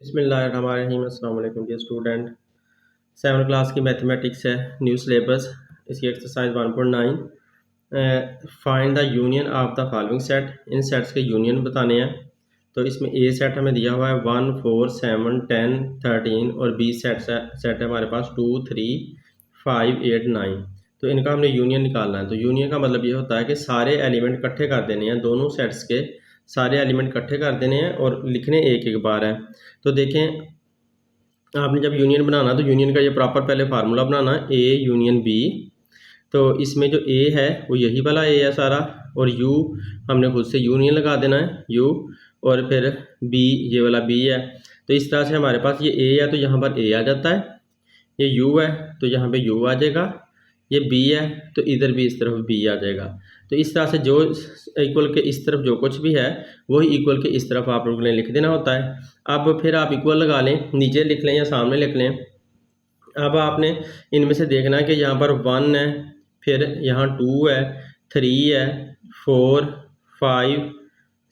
बिस्मिल्लाहिर्रहमानिर्रहीम। अस्सलाम वालेकुम डियर स्टूडेंट। 7 क्लास की मैथमेटिक्स है, न्यू सिलेबस। इसकी exercise 1.9 find the union of the following set. In sets के यूनियन बताने हैं। तो इसमें ए सेट हमें दिया हुआ है 1 4 7 10 13 और बी सेट है हमारे पास 2 3 5 8 9। तो इनका हमने यूनियन निकालना है। तो यूनियन का मतलब ये होता है कि सारे एलिमेंट इकट्ठे कर देने हैं, दोनों सेट्स के सारे एलिमेंट इकट्ठे कर देने हैं और लिखने एक एक बार है। तो देखें, आपने जब यूनियन बनाना तो यूनियन का ये प्रॉपर पहले फार्मूला बनाना है, ए यूनियन बी। तो इसमें जो ए है वो यही वाला ए है सारा, और यू हमने खुद से यूनियन लगा देना है यू, और फिर बी ये वाला बी है। तो इस तरह से हमारे पास ये ए है तो यहाँ पर ए आ जाता है, ये यू है तो यहाँ पे यू आ जाएगा, ये बी है तो इधर भी इस तरफ बी आ जाएगा। तो इस तरह से जो इक्वल के इस तरफ जो कुछ भी है वही इक्वल के इस तरफ आप लोगों ने लिख देना होता है। अब फिर आप इक्वल लगा लें, नीचे लिख लें या सामने लिख लें। अब आपने इनमें से देखना है कि यहाँ पर 1 है, फिर यहाँ 2 है, 3 है, 4 5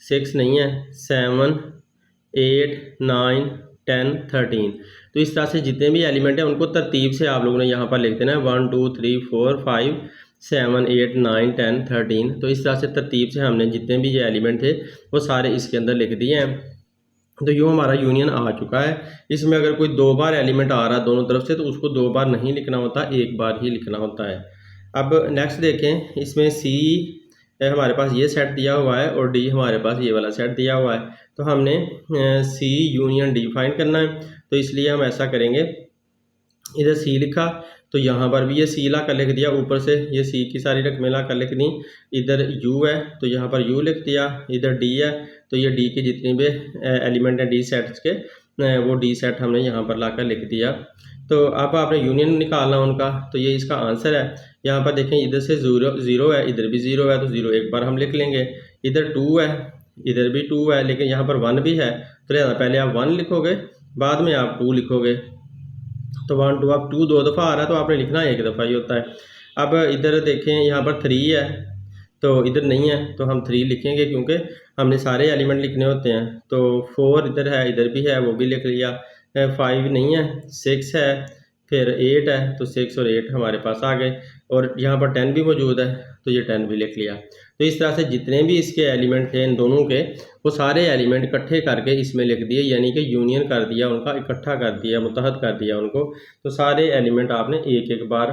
6 नहीं है, 7 8 9 10 13। तो इस तरह से जितने भी एलिमेंट हैं उनको तरतीब से आप लोगों ने यहाँ पर लिख देना है 1 2 3 4 5 7 8 9 10 13। तो इस तरह से तरतीब से हमने जितने भी ये एलिमेंट थे वो सारे इसके अंदर लिख दिए हैं। तो यूँ हमारा यूनियन आ चुका है। इसमें अगर कोई 2 बार एलिमेंट आ रहा है दोनों तरफ से तो उसको 2 बार नहीं लिखना होता, एक बार ही लिखना होता है। अब नेक्स्ट देखें, इसमें सी हमारे पास ये सेट दिया हुआ है और डी हमारे पास ये वाला सेट दिया हुआ है। तो हमने सी यूनियन डी फाइंड करना है। तो इसलिए हम ऐसा करेंगे, इधर सी लिखा तो यहाँ पर भी ये सी ला कर लिख दिया, ऊपर से ये सी की सारी रकमें ला कर लिख दी। इधर यू है तो यहाँ पर यू लिख दिया, इधर डी है तो ये डी के जितने भी एलिमेंट हैं डी सेट्स के वो डी सेट हमने यहाँ पर ला कर लिख दिया। तो अब आपने यूनियन निकालना उनका, तो ये इसका आंसर है। यहाँ पर देखें, इधर से ज़ीरो है, इधर भी ज़ीरो है तो ज़ीरो एक बार हम लिख लेंगे। इधर 2 है, इधर भी 2 है, लेकिन यहाँ पर 1 भी है तो लिहाजा पहले आप 1 लिखोगे, बाद में आप 2 लिखोगे। तो 1 2 अब 2 2 दफ़ा आ रहा है तो आपने लिखना एक दफ़ा ही होता है। अब इधर देखें, यहाँ पर 3 है तो इधर नहीं है तो हम 3 लिखेंगे क्योंकि हमने सारे एलिमेंट लिखने होते हैं। तो 4 इधर है, इधर भी है, वो भी लिख लिया। 5 नहीं है, 6 है, फिर 8 है तो 6 और 8 हमारे पास आ गए, और यहाँ पर 10 भी मौजूद है तो ये 10 भी लिख लिया। तो इस तरह से जितने भी इसके एलिमेंट थे इन दोनों के, वो सारे एलिमेंट इकट्ठे करके इसमें लिख दिए, यानी कि यूनियन कर दिया उनका, इकट्ठा कर दिया, मुत्तहद कर दिया उनको। तो सारे एलिमेंट आपने एक एक बार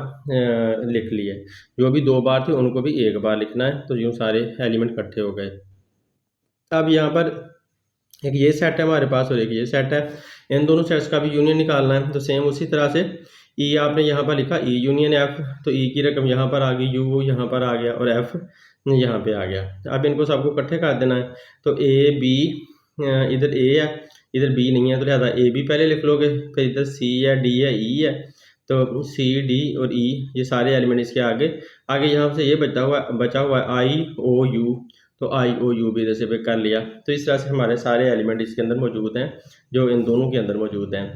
लिख लिए, जो भी 2 बार थे उनको भी एक बार लिखना है। तो यूँ सारे एलिमेंट इकट्ठे हो गए। अब यहाँ पर एक ये सेट है हमारे पास और एक ये सेट है, इन दोनों सेट्स का भी यूनियन निकालना है। तो सेम उसी तरह से ई आपने यहाँ पर लिखा ई यूनियन एफ, तो ई की रकम यहाँ पर आ गई, यू यहाँ पर आ गया और एफ यहाँ पे आ गया। अब इनको सबको इकट्ठे कर देना है। तो ए बी, इधर ए है इधर बी नहीं है तो लिहाजा ए बी पहले लिख लोगे, फिर इधर सी है, डी है, ई है, तो सी डी और ई ये सारे एलिमेंट इसके आगे आगे यहाँ से ये बचा हुआ है आई ओ यू, तो आई ओ यू भी इधर से पे कर लिया। तो इस तरह से हमारे सारे एलिमेंट इसके अंदर मौजूद हैं जो इन दोनों के अंदर मौजूद हैं।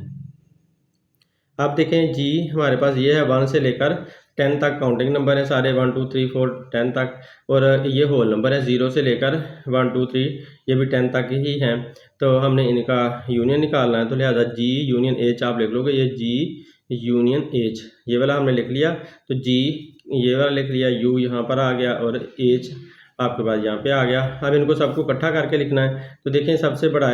आप देखें जी, हमारे पास ये है 1 से लेकर 10 तक काउंटिंग नंबर है सारे, 1 2 3 4 10 तक, और ये होल नंबर है 0 से लेकर 1 2 3, ये भी 10 तक ही हैं। तो हमने इनका यूनियन निकालना है। तो लिहाजा जी यूनियन एच आप लिख लोगे, ये जी यूनियन एच ये वाला हमने लिख लिया। तो जी ये वाला लिख लिया, यू यहाँ पर आ गया और एच आपके पास यहाँ पे आ गया। अब इनको सबको इकट्ठा करके लिखना है। तो देखें, सबसे बड़ा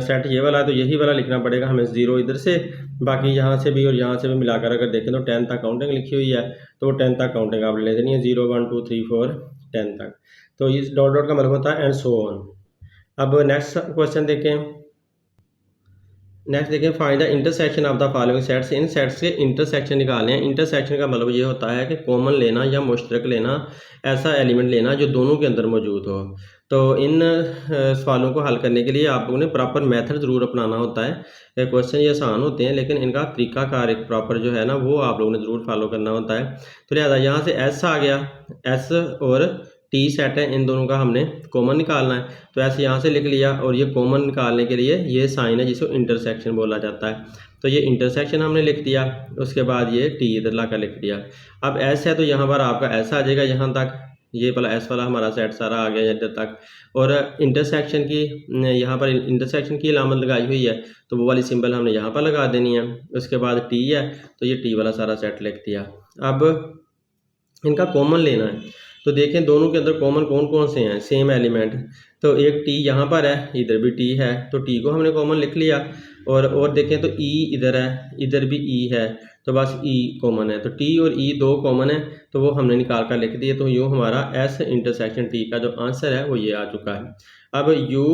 सेट ये वाला है तो यही वाला लिखना पड़ेगा हमें, 0 इधर से, बाकी यहाँ से भी और यहाँ से भी मिलाकर अगर देखें तो 10 तक काउंटिंग लिखी हुई है, तो 10 तक काउंटिंग आप ले देनी है, 0 1 2 3 4 10 तक। तो इस डॉट डॉट का मतलब होता है एंड सो ऑन। अब नेक्स्ट क्वेश्चन देखें, नेक्स्ट देखें, find the intersection of the following sets. In sets के इंटरसेक्शन निकालने हैं। इंटरसेक्शन का मतलब ये होता है कि कॉमन लेना या मुश्तरक लेना, ऐसा एलिमेंट लेना जो दोनों के अंदर मौजूद हो। तो इन सवालों को हल करने के लिए आप लोगों ने प्रॉपर मेथड ज़रूर अपनाना होता है। क्वेश्चन ये आसान होते हैं लेकिन इनका तरीकाकार एक प्रॉपर जो है ना वो आप लोगों ने ज़रूर फॉलो करना होता है। तो लिहाजा यहाँ से एस आ गया, एस और टी सेट है, इन दोनों का हमने कॉमन निकालना है। तो ऐसे यहाँ से लिख लिया, और ये कॉमन निकालने के लिए ये साइन है जिसको इंटरसेक्शन बोला जाता है। तो ये इंटरसेक्शन हमने लिख दिया, उसके बाद ये टी इधर ला कर लिख दिया। अब एस है तो यहाँ पर आपका एस आ जाएगा यहाँ तक, ये वाला एस वाला हमारा सेट सारा आ गया इधर तक। और इंटरसेक्शन की यहाँ पर इंटरसेक्शन की अलामत लगाई हुई है तो वो वाली सिंबल हमने यहाँ पर लगा देनी है। उसके बाद टी है तो ये टी वाला सारा सेट लिख दिया। अब इनका कॉमन लेना है, तो देखें दोनों के अंदर कॉमन कौन कौन से हैं, सेम एलिमेंट। तो एक टी यहाँ पर है, इधर भी टी है, तो टी को हमने कॉमन लिख लिया। और देखें तो ई इधर है, इधर भी ई है, तो बस ई कॉमन है, तो टी और ई दो कॉमन है, तो वो हमने निकाल कर लिख दिए। तो यूँ हमारा एस इंटरसेक्शन टी का जो आंसर है वो ये आ चुका है। अब यू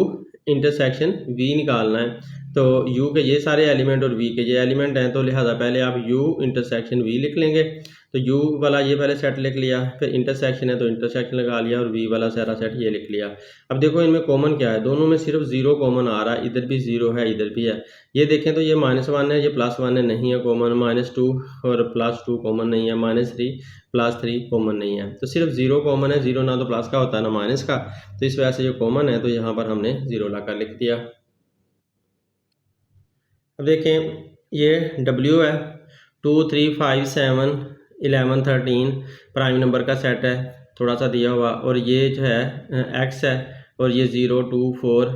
इंटरसेक्शन वी निकालना है, तो यू के ये सारे एलिमेंट और वी के ये एलिमेंट हैं, तो लिहाजा पहले आप यू इंटरसेक्शन वी लिख लेंगे। तो यू वाला ये पहले सेट लिख लिया, फिर इंटरसेक्शन है तो इंटरसेक्शन लगा लिया, और वी वाला सारा सेट ये लिख लिया। अब देखो इनमें कॉमन क्या है, दोनों में सिर्फ जीरो कॉमन आ रहा है, इधर भी जीरो है इधर भी है। ये देखें तो ये -1 है, ये +1 है, नहीं है कॉमन। -2 और +2 कॉमन नहीं है, -3 +3 कॉमन नहीं है, तो सिर्फ जीरो कॉमन है। जीरो ना तो प्लस का होता है ना माइनस का, तो इस वजह से ये कॉमन है, तो यहाँ पर हमने जीरो लाकर लिख दिया। अब देखें ये W है, 2 3 5 7 11 13 प्राइम नंबर का सेट है, थोड़ा सा दिया हुआ, और ये जो है X है, और ये 0 2 4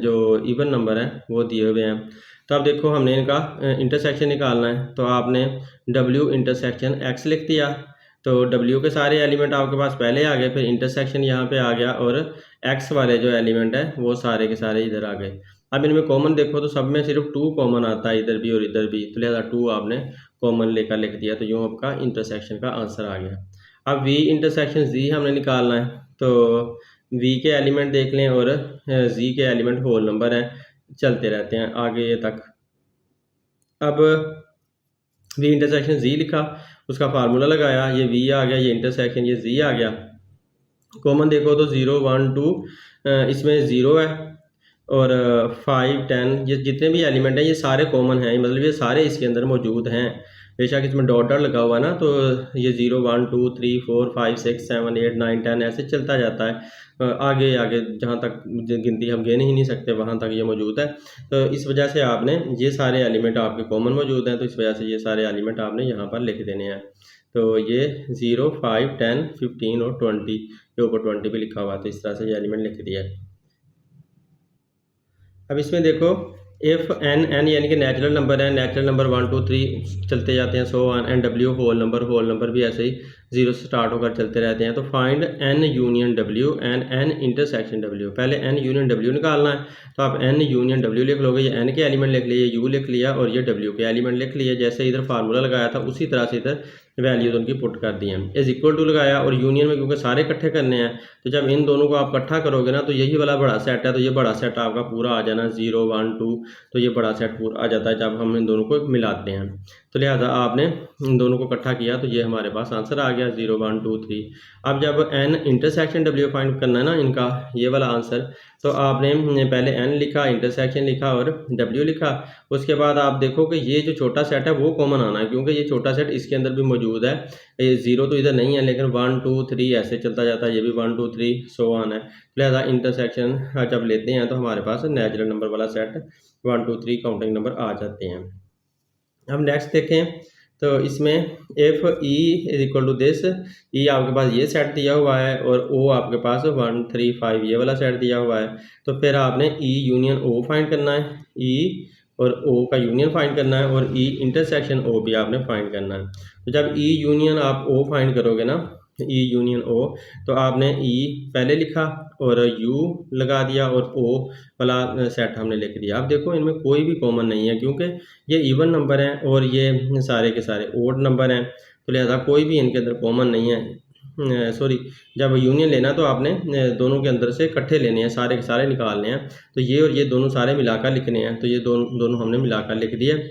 जो इवन नंबर है वो दिए हुए हैं। तो अब देखो हमने इनका इंटरसेक्शन निकालना है, तो आपने W इंटरसेक्शन X लिख दिया, तो W के सारे एलिमेंट आपके पास पहले आ गए, फिर इंटरसेक्शन यहाँ पे आ गया, और X वाले जो एलिमेंट है वो सारे के सारे इधर आ गए। अब इनमें कॉमन देखो तो सब में सिर्फ 2 कॉमन आता है, इधर भी और इधर भी, तो लिहाजा 2 आपने कॉमन लेकर लिख दिया, तो यूँ आपका इंटरसेक्शन का आंसर आ गया। अब V इंटरसेक्शन Z हमने निकालना है, तो V के एलिमेंट देख लें और Z के एलिमेंट होल नंबर हैं, चलते रहते हैं आगे तक। अब V इंटरसेक्शन Z लिखा, उसका फार्मूला लगाया, ये V आ गया, ये इंटरसेक्शन ये Z आ गया। कॉमन देखो तो 0 1 2 इसमें 0 है, और 5 10 ये जितने भी एलिमेंट हैं ये सारे कॉमन हैं, मतलब ये सारे इसके अंदर मौजूद हैं। बेशक इसमें डॉट डॉट लगा हुआ है ना, तो ये 0 1 2 3 4 5 6 7 8 9 10 ऐसे चलता जाता है, आगे आगे जहाँ तक गिनती हम गिन ही नहीं सकते वहाँ तक ये मौजूद है। तो इस वजह से आपने ये सारे एलिमेंट आपके कॉमन मौजूद हैं, तो इस वजह से ये सारे एलिमेंट आपने यहाँ पर लिख देने हैं। तो ये 0 5 10 15 और 20, ये ऊपर 20 भी लिखा हुआ है, तो इस तरह से ये एलिमेंट लिख दिया है। अब इसमें देखो इफ़ n यानी कि नेचुरल नंबर है, नेचुरल नंबर 1 2 3 चलते जाते हैं, so on, and W whole number भी ऐसे ही 0 से स्टार्ट होकर चलते रहते हैं। तो find n union W and n intersection W। पहले n यूनियन W निकालना है, तो आप n यूनियन W लिख लोगे, ये n के एलिमेंट लिख लिए, U लिख लिया, और ये W के एलिमेंट लिख लिए। जैसे इधर फार्मूला लगाया था उसी तरह से इधर वैल्यूज उनकी पुट कर दी हैं। इज इक्वल टू लगाया, और यूनियन में क्योंकि सारे इकट्ठे करने हैं, तो जब इन दोनों को आप इकट्ठा करोगे ना, तो यही वाला बड़ा सेट है, तो ये बड़ा सेट आपका पूरा आ जाना 0 1 2, तो ये बड़ा सेट पूरा आ जाता है जब हम इन दोनों को मिलाते हैं। तो लिहाजा आपने इन दोनों को इकट्ठा किया, तो ये हमारे पास आंसर आ गया 0 1 2 3। अब जब n इंटरसेक्शन W फाइंड करना है ना इनका, ये वाला आंसर, तो आपने पहले n लिखा, इंटरसेक्शन लिखा और W लिखा। उसके बाद आप देखो कि ये जो छोटा सेट है वो कॉमन आना है, क्योंकि ये छोटा सेट इसके अंदर भी मौजूद है। ये 0 तो इधर नहीं है, लेकिन 1 2 3 ऐसे चलता जाता है, ये भी 1 2 3 सो ऑन है। लिहाजा इंटरसेक्शन जब लेते हैं तो हमारे पास नेचुरल नंबर वाला सेट 1 2 3 काउंटिंग नंबर आ जाते हैं। अब नेक्स्ट देखें, तो इसमें if E is equal to this, E आपके पास ये सेट दिया हुआ है, और ओ आपके पास 1 3 5 ये वाला सेट दिया हुआ है, तो फिर आपने ई यूनियन ओ फाइंड करना है, ई और ओ का यूनियन फाइंड करना है, और ई इंटरसेक्शन ओ भी आपने फाइंड करना है। तो जब ई यूनियन आप ओ फाइंड करोगे ना, ई यूनियन ओ, तो आपने ई पहले लिखा और यू लगा दिया, और ओ वाला सेट हमने लिख दिया। अब देखो इनमें कोई भी कॉमन नहीं है, क्योंकि ये इवन नंबर हैं और ये सारे के सारे ओड नंबर हैं, तो लिहाजा कोई भी इनके अंदर कॉमन नहीं है। सॉरी, जब यूनियन लेना तो आपने दोनों के अंदर से इकट्ठे लेने हैं, सारे के सारे निकालने हैं, तो ये और ये दोनों सारे मिलाकर लिखने हैं, तो ये दोनों हमने मिलाकर लिख दिए।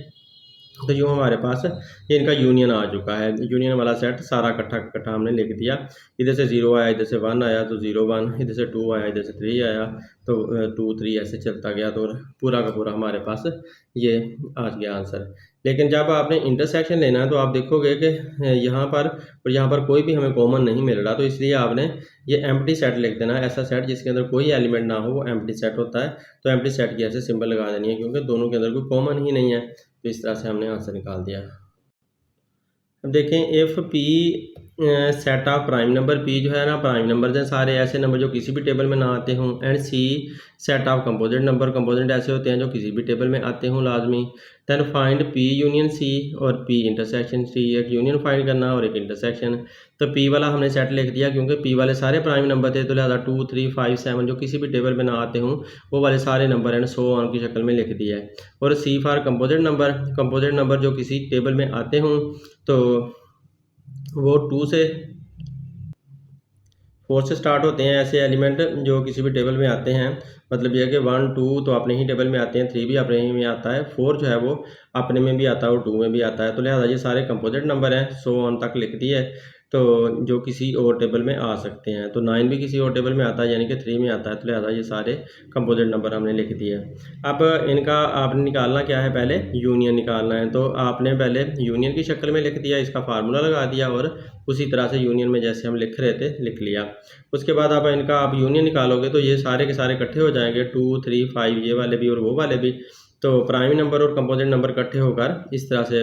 तो यूँ हमारे पास ये इनका यूनियन आ चुका है, यूनियन वाला सेट सारा इकट्ठा इकट्ठा हमने लिख दिया। इधर से 0 आया, इधर से 1 आया, तो 0 1, इधर से 2 आया, इधर से 3 आया, तो 2 3 ऐसे चलता गया, तो पूरा का पूरा हमारे पास ये आ गया आंसर। लेकिन जब आपने इंटरसेक्शन लेना है तो आप देखोगे कि यहाँ पर और यहाँ पर कोई भी हमें कॉमन नहीं मिल रहा, तो इसलिए आपने ये एम्प्टी सेट लिख देना है। ऐसा सेट जिसके अंदर कोई एलिमेंट ना हो वो एम्प्टी सेट होता है, तो एम्प्टी सेट की ऐसे सिंबल लगा देनी है, क्योंकि दोनों के अंदर कोई कॉमन ही नहीं है। तो इस तरह से हमने आंसर निकाल दिया। अब देखें if P set of prime number, P जो है ना प्राइम नंबर हैं सारे ऐसे नंबर जो किसी भी टेबल में ना आते हों, and C set of composite number, composite ऐसे होते हैं जो किसी भी टेबल में आते हों लाजमी। Then find P union C और पी इंटरसेक्शन सी, एक यूनियन फाइंड करना और एक इंटरसेक्शन। तो पी वाला हमने सेट लिख दिया क्योंकि पी वाले सारे प्राइम नंबर थे, तो लिहाजा 2 3 5 7 जो किसी भी टेबल में ना आते हों वो वाले सारे नंबर हैं सो ऑन की शक्ल में लिख दिया है। और C for composite number, composite number जो किसी टेबल में आते हों तो वो 2 से 4 से स्टार्ट होते हैं ऐसे एलिमेंट जो किसी भी टेबल में आते हैं। मतलब यह कि 1 2 तो अपने ही टेबल में आते हैं, 3 भी अपने ही में आता है, 4 जो है वो अपने में भी आता है और 2 में भी आता है। तो लिहाजा ये सारे कंपोजिट नंबर हैं, सो ऑन तक लिख दिए है तो जो किसी और टेबल में आ सकते हैं। तो 9 भी किसी और टेबल में आता है यानी कि 3 में आता है, तो लिहाजा ये सारे कंपोजिट नंबर हमने लिख दिए। अब इनका आपने निकालना क्या है, पहले यूनियन निकालना है। तो आपने पहले यूनियन की शक्ल में लिख दिया, इसका फार्मूला लगा दिया और उसी तरह से यूनियन में जैसे हम लिख रहे थे लिख लिया। उसके बाद आप इनका आप यूनियन निकालोगे तो ये सारे के सारे इकट्ठे हो जाएंगे, 2 3 5 ये वाले भी और वो वाले भी। तो प्राइम नंबर और कंपोजिट नंबर इकट्ठे होकर इस तरह से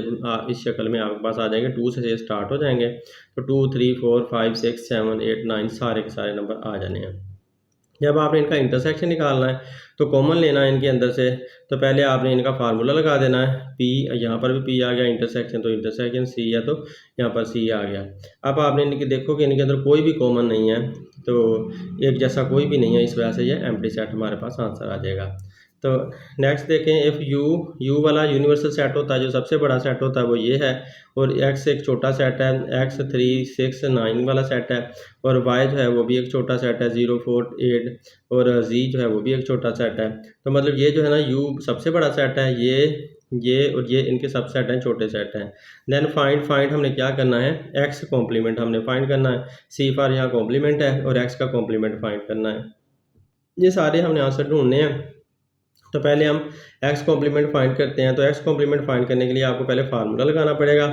इस शक्ल में आपके पास आ जाएंगे, 2 से स्टार्ट हो जाएंगे। तो 2 3 4 5 6 7 8 9 सारे के सारे नंबर आ जाने हैं। जब आपने इनका इंटरसेक्शन निकालना है तो कॉमन लेना है इनके अंदर से। तो पहले आपने इनका फार्मूला लगा देना है, पी यहाँ पर भी पी आ गया, इंटरसेक्शन तो इंटरसेक्शन सी है तो यहाँ पर सी आ गया। अब आपने इनके देखो कि इनके अंदर कोई भी कॉमन नहीं है, तो एक जैसा कोई भी नहीं है, इस वजह से ये एम्प्टी सेट हमारे पास आंसर आ जाएगा। तो नेक्स्ट देखें, इफ़ यू वाला यूनिवर्सल सेट होता है, जो सबसे बड़ा सेट होता है वो ये है, और एक्स एक छोटा सेट है, एक्स 3 6 9 वाला सेट है, और वाई जो है वो भी एक छोटा सेट है 0 4 8, और जी जो है वो भी एक छोटा सेट है। तो मतलब ये जो है ना यू सबसे बड़ा सेट है, ये और ये इनके सब सेट हैं, छोटे सेट हैं। देन फाइंड हमने क्या करना है, एक्स कॉम्प्लीमेंट हमने फाइंड करना है, सी फॉर यहाँ कॉम्प्लीमेंट है और एक्स का कॉम्प्लीमेंट फाइंड करना है। ये सारे हमने आंसर ढूंढने हैं। तो पहले हम एक्स कॉम्प्लीमेंट फाइंड करते हैं। तो एक्स कॉम्प्लीमेंट फाइंड करने के लिए आपको पहले फार्मूला लगाना पड़ेगा।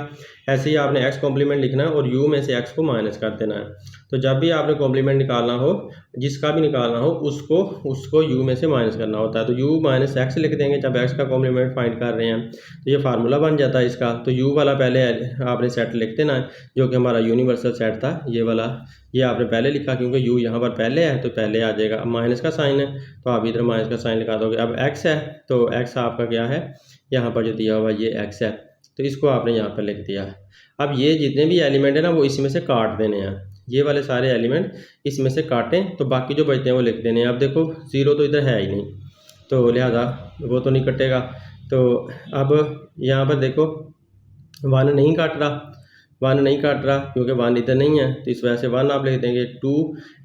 ऐसे ही आपने एक्स कॉम्प्लीमेंट लिखना है और यू में से एक्स को माइनस कर देना है। तो जब भी आपने कॉम्प्लीमेंट निकालना हो, जिसका भी निकालना हो, उसको यू में से माइनस करना होता है। तो यू माइनस एक्स लिख देंगे जब एक्स का कॉम्प्लीमेंट फाइंड कर रहे हैं, तो ये फार्मूला बन जाता है इसका। तो यू वाला पहले आपने सेट लिख देना है जो कि हमारा यूनिवर्सल सेट था, ये वाला, ये आपने पहले लिखा क्योंकि यू यहाँ पर पहले है तो पहले आ जाएगा। अब माइनस का साइन है तो आप इधर माइनस का साइन लिखा दोगे। अब एक्स है तो एक्स आपका क्या है, यहाँ पर जो दिया हुआ ये एक्स है, तो इसको आपने यहाँ पर लिख दिया। अब ये जितने भी एलिमेंट है ना वो इसमें से काट देने हैं, ये वाले सारे एलिमेंट इसमें से काटें तो बाकी जो बचते हैं वो लिख देने हैं। अब देखो 0 तो इधर है ही नहीं, तो लिहाजा वो तो नहीं कटेगा। तो अब यहाँ पर देखो 1 नहीं काट रहा, 1 नहीं काट रहा क्योंकि 1 इधर नहीं है, तो इस वजह से 1 आप लिख देंगे। 2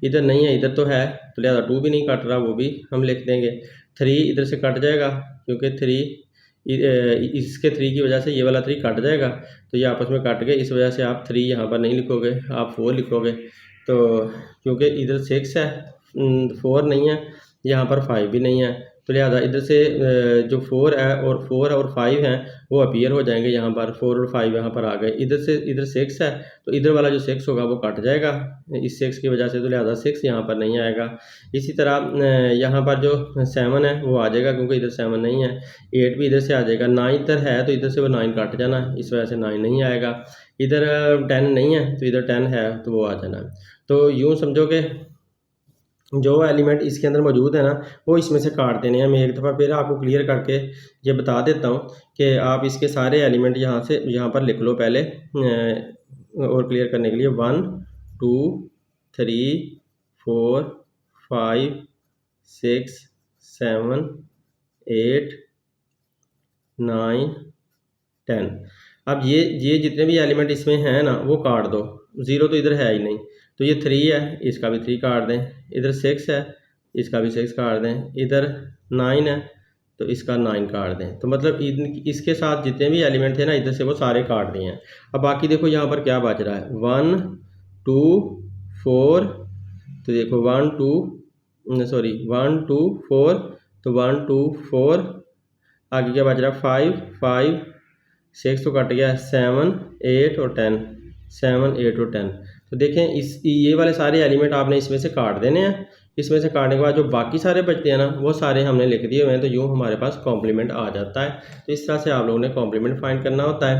इधर नहीं है, इधर तो है, तो लिहाजा 2 भी नहीं काट रहा, वो भी हम लिख देंगे। 3 इधर से कट जाएगा क्योंकि 3 इसके 3 की वजह से ये वाला 3 कट जाएगा, तो ये आपस में कट गए, इस वजह से आप 3 यहाँ पर नहीं लिखोगे, आप 4 लिखोगे। तो क्योंकि इधर 6 है, 4 नहीं है, यहाँ पर 5 भी नहीं है, तो लिहाजा इधर से जो 4 है और 5 हैं वो अपीयर हो जाएंगे यहाँ पर, 4 और 5 यहाँ पर आ गए। इधर 6 है तो इधर वाला जो 6 होगा वो कट जाएगा इस 6 की वजह से, तो लिहाजा 6 यहाँ पर नहीं आएगा। इसी तरह यहाँ पर जो 7 है वो आ जाएगा क्योंकि इधर 7 नहीं है। 8 भी इधर से आ जाएगा। 9 इधर है तो इधर से वो 9 कट जाना, इस वजह से 9 नहीं आएगा। इधर 10 नहीं है तो इधर 10 है तो वो आ जाना। तो यूँ समझो कि जो एलिमेंट इसके अंदर मौजूद है ना वो इसमें से काट देने हैं। मैं एक दफ़ा फिर आपको क्लियर करके ये बता देता हूँ कि आप इसके सारे एलिमेंट यहाँ पर लिख लो पहले, और क्लियर करने के लिए 1 2 3 4 5 6 7 8 9 10। अब ये जितने भी एलिमेंट इसमें हैं ना वो काट दो। 0 तो इधर है ही नहीं, तो ये 3 है, इसका भी 3 काट दें। इधर 6 है, इसका भी 6 काट दें। इधर 9 है तो इसका 9 काट दें। तो मतलब इसके साथ जितने भी एलिमेंट थे ना इधर से वो सारे काट दिए हैं। अब बाकी देखो यहाँ पर क्या बच रहा है, 1 2 4, तो देखो 1 2 4, तो 1 2 4, आगे क्या बच रहा है 5 5 6 तो कट गया, 7 8 और 10, 7 8 और 10। तो देखें ये वाले सारे एलिमेंट आपने इसमें से काट देने हैं। इसमें से काटने के बाद जो बाकी सारे बचते हैं ना वो सारे हमने लिख दिए हुए हैं, तो यूँ हमारे पास कॉम्प्लीमेंट आ जाता है। तो इस तरह से आप लोगों ने कॉम्प्लीमेंट फाइंड करना होता है।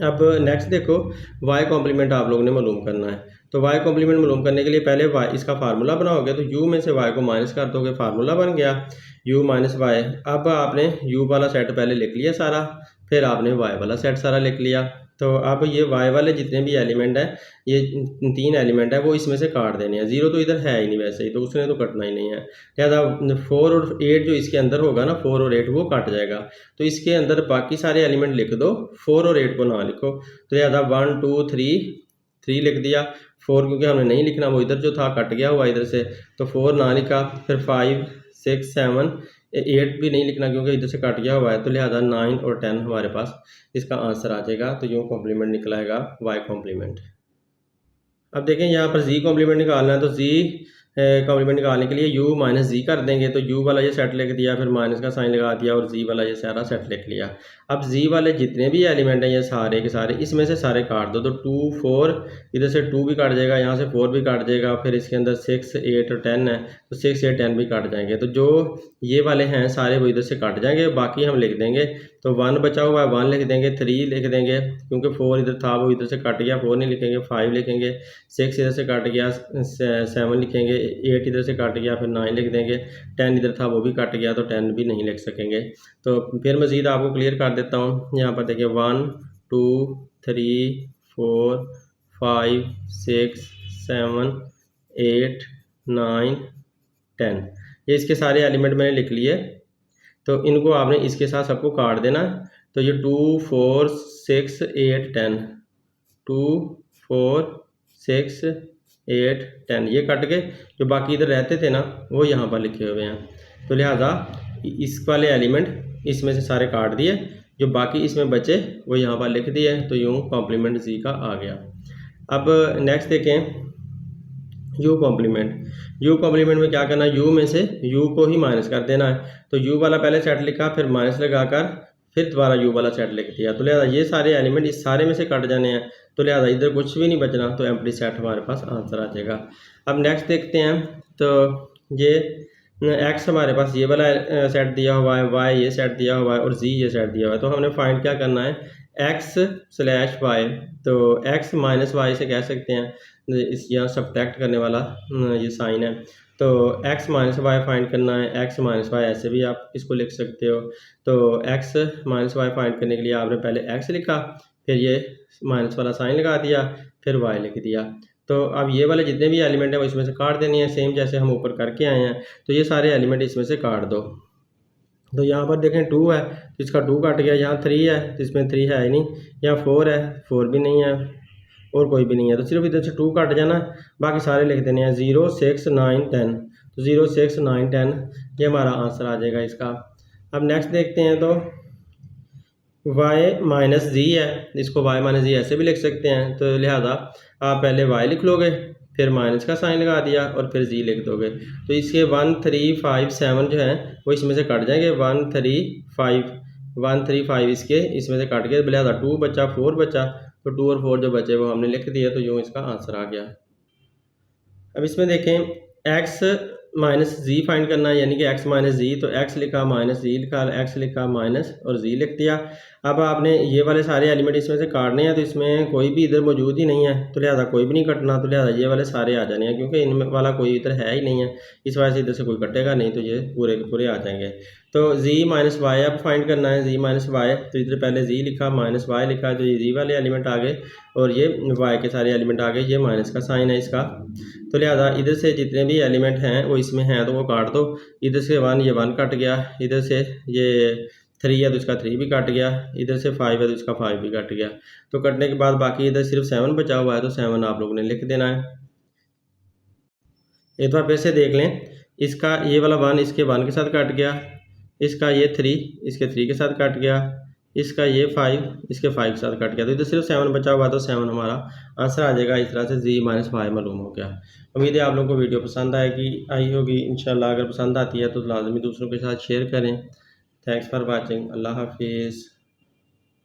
अब नेक्स्ट देखो, वाई कॉम्प्लीमेंट आप लोगों ने मालूम करना है। तो वाई कॉम्प्लीमेंट मालूम करने के लिए पहले वाई इसका फार्मूला बनाओगे, तो यू में से वाई को माइनस कर दोगे, फार्मूला बन गया यू माइनस वाई। अब आपने यू वाला सेट पहले लिख लिया सारा, फिर आपने वाई वाला सेट सारा लिख लिया। तो अब ये वाई वाले जितने भी एलिमेंट हैं, ये 3 एलिमेंट है, वो इसमें से काट देने हैं। 0 तो इधर है ही नहीं वैसे ही, तो उसने तो कटना ही नहीं है। लिहाजा 4 और 8 जो इसके अंदर होगा ना, 4 और 8 वो कट जाएगा। तो इसके अंदर बाकी सारे एलिमेंट लिख दो, 4 और 8 को ना लिखो। तो लिहाजा 1 2 3 लिख दिया। 4 क्योंकि हमने नहीं लिखना, वो इधर जो था कट गया हुआ इधर से, तो 4 ना लिखा। फिर 5 6 7 8 भी नहीं लिखना क्योंकि इधर से कट गया हुआ है। तो लिहाजा 9 और 10 हमारे पास इसका आंसर आ जाएगा। तो यूँ कॉम्प्लीमेंट निकलाएगा वाई कॉम्प्लीमेंट। अब देखें यहाँ पर जी कॉम्प्लीमेंट निकालना है, तो जी कॉम्प्लीमेंट निकालने के लिए यू माइनस जी कर देंगे। तो यू वाला ये सेट लिख दिया, फिर माइनस का साइन लगा दिया, और जी वाला ये सारा सेट लिख लिया। अब जी वाले जितने भी एलिमेंट हैं ये सारे के सारे इसमें से सारे काट दो। तो 2 4 इधर से 2 भी काट जाएगा, यहाँ से 4 भी काट जाएगा, फिर इसके अंदर 6 8 और 10 है, तो 6 8 10 भी काट जाएंगे। तो जो ये वाले हैं सारे वो इधर से काट जाएंगे, बाकी हम लिख देंगे। तो 1 बचा हुआ है, 1 लिख देंगे, 3 लिख देंगे क्योंकि 4 इधर था वो इधर से कट गया, 4 नहीं लिखेंगे, 5 लिखेंगे, 6 इधर से कट गया, 7 लिखेंगे, 8 इधर से कट गया, फिर 9 लिख देंगे, 10 इधर था वो भी कट गया, तो 10 भी नहीं लिख सकेंगे। तो फिर मज़ीद आपको क्लियर कर देता हूँ। यहाँ पर देखिए 1 2 3 4 5 6 7 8 9 10, ये इसके सारे एलिमेंट मैंने लिख लिए। तो इनको आपने इसके साथ सबको काट देना। तो ये 2 4 6 8 10, 2 4 6 8 10 ये कट गए। जो बाकी इधर रहते थे ना वो यहाँ पर लिखे हुए हैं। तो लिहाजा इस वाले एलिमेंट इसमें से सारे काट दिए, जो बाकी इसमें बचे वो यहाँ पर लिख दिए। तो यूँ कॉम्प्लीमेंट जी का आ गया। अब नेक्स्ट देखें यू कॉम्प्लीमेंट। यू कॉम्प्लीमेंट में क्या करना है, यू में से यू को ही माइनस कर देना है। तो यू वाला पहले सेट लिखा, फिर माइनस लगाकर फिर दोबारा यू वाला सेट लिख दिया। तो लिहाजा ये सारे एलिमेंट इस सारे में से कट जाने हैं। तो लिहाजा इधर कुछ भी नहीं बचना, तो एम्प्टी सेट हमारे पास आंसर आ जाएगा। अब नेक्स्ट देखते हैं। तो ये एक्स हमारे पास ये वाला सेट दिया हुआ है, वाई ये सेट दिया हुआ है, और जी ये सेट दिया हुआ है। तो हमने फाइंड क्या करना है, एक्स स्लैश वाई। तो एक्स माइनस वाई से कह सकते हैं, इस यहाँ सब्ट्रैक्ट करने वाला ये साइन है। तो x माइनस वाई फाइंड करना है, x माइनस वाई ऐसे भी आप इसको लिख सकते हो। तो x माइनस वाई फाइंड करने के लिए आपने पहले x लिखा, फिर ये माइनस वाला साइन लगा दिया, फिर y लिख दिया। तो अब ये वाले जितने भी एलिमेंट हैं वो इसमें से काट देने हैं, सेम जैसे हम ऊपर करके आए हैं। तो ये सारे एलिमेंट इसमें से काट दो। तो यहाँ पर देखें 2 है तो इसका 2 कट गया, यहाँ 3 है तो इसमें 3 है ही नहीं, यहाँ 4 है 4 भी नहीं है, और कोई भी नहीं है। तो सिर्फ इधर से 2 कट जाना, बाकी सारे लिख देने हैं 0 6 9 10। तो 0 6 9 10 ये हमारा आंसर आ जाएगा इसका। अब नेक्स्ट देखते हैं। तो y माइनस जी है, इसको y माइनस जी ऐसे भी लिख सकते हैं। तो लिहाजा आप पहले y लिख लोगे, फिर माइनस का साइन लगा दिया, और फिर जी लिख दोगे। तो इसके 1 3 5 7 जो है वो इसमें से कट जाएंगे, 1 3 5 इसके इसमें से कट गए। लिहाजा 2 बचा, 4 बचा, तो 2 और 4 जो बचे वो हमने लिख दिए। तो यूँ इसका आंसर आ गया। अब इसमें देखें x माइनस जी फाइंड करना है, यानी कि x माइनस जी। तो x लिखा, माइनस जी लिखा, x लिखा, माइनस और जी लिख दिया। अब आपने ये वाले सारे एलिमेंट इसमें से काटने हैं, तो इसमें कोई भी इधर मौजूद ही नहीं है, तो लिहाजा कोई भी नहीं कटना। तो लिहाजा ये वाले सारे आ जाने हैं, क्योंकि इनमें वाला कोई इधर है ही नहीं है, इस वजह से इधर से कोई कटेगा नहीं, तो ये पूरे के पूरे आ जाएंगे। तो z माइनस वाई अब फाइंड करना है, z माइनस वाई। तो इधर पहले z लिखा, माइनस वाई लिखा, तो ये z वाले एलिमेंट आ गए, और ये y के सारे एलिमेंट आ गए। ये माइनस का साइन है इसका। तो लिहाजा इधर से जितने भी एलिमेंट हैं वो इसमें हैं, तो वो काट दो। इधर से 1 ये 1 कट गया, इधर से ये 3 है तो इसका 3 भी कट गया, इधर से 5 है तो इसका 5 भी कट गया। तो कटने के बाद बाकी इधर सिर्फ 7 बचा हुआ है, तो 7 आप लोगों ने लिख देना है। एक बार फिर से देख लें, इसका ये वाला 1 इसके 1 के साथ कट गया, इसका ये 3 इसके 3 के साथ कट गया, इसका ये 5 इसके 5 के साथ कट गया। तो इधर सिर्फ 7 बचा हुआ, तो 7 हमारा आंसर आ जाएगा। इस तरह से z माइनस वाई मालूम हो गया। उम्मीद है आप लोगों को वीडियो पसंद आई होगी इंशाल्लाह। अगर पसंद आती है तो लाजमी दूसरों के साथ शेयर करें। Thanks for watching. अल्लाह हाफिज़।